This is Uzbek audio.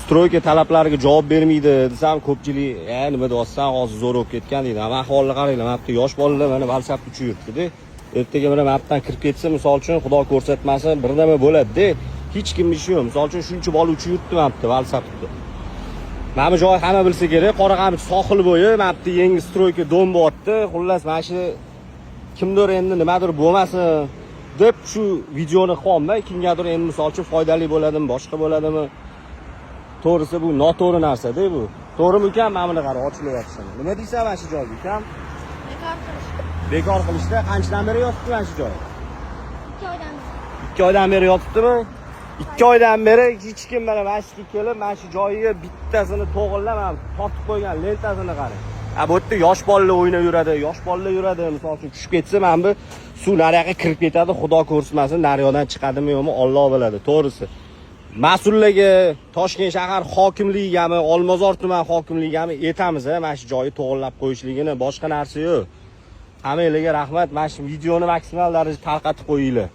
stroyka talablariga javob bermaydi desam, ko'pchilik nima deyapsan, hozir zo'r bo'lib ketgan deydi. Mana ahvolga qaranglar, mana bu yosh bolalar mana valsapni uchib yuribdi-da. Ertaga mana mapdan kirib ketsa, misol uchun Xudo ko'rsatmasin, bir nima bo'ladi-da. Hech kimning ishi yo'q. Misol uchun shuncha bola uchib yuribdi mana bu valsapda. Mana bu joy hamma bilsa kerak, Qoraqamich sohil bo'yi, mana bu yangi stroyka dom bo'lyapti. Xullas, mana shu kimdir endi nimadir bo'lmasin deb shu videoni qilyapman. Kimgadir endi misol uchun foydali bo'ladimi, boshqa bo'ladimi? To'g'risi bu noto'g'ri narsa-da bu. To'g'rimi ukam? Mana buni qara, ochilyapti. Nima deysan mana shu joyga ukam? Bekor qilish. Bekor qilishda qanchadan beri yotibdi mana shu joy? 2 oydan. 2 oydan beri yotibdimi? 2 oydan beri hech kim mana masjidga kelib, mana shu joyiga bittasini to'g'irlab, tortib qo'ygan lentasini qarang. Bu yerda yosh bolalar o'ynab yuradi, yosh bolalar yuradi. Misol uchun tushib ketsa, mana bu suv nariyoqqa kirib ketadi, Xudo ko'rsatmasin, nariyoqdan chiqadimi yo'qmi, Alloh biladi, to'g'risi. Mas'ullarga, Toshkent shahar hokimligigami, Olmazor tuman hokimligigami aytamiz, mana shu joyni to'g'irlab qo'yishligini, boshqa narsa yo'q. Hammalarga rahmat. Mana shu videoni maksimal darajada tarqatib qo'yinglar.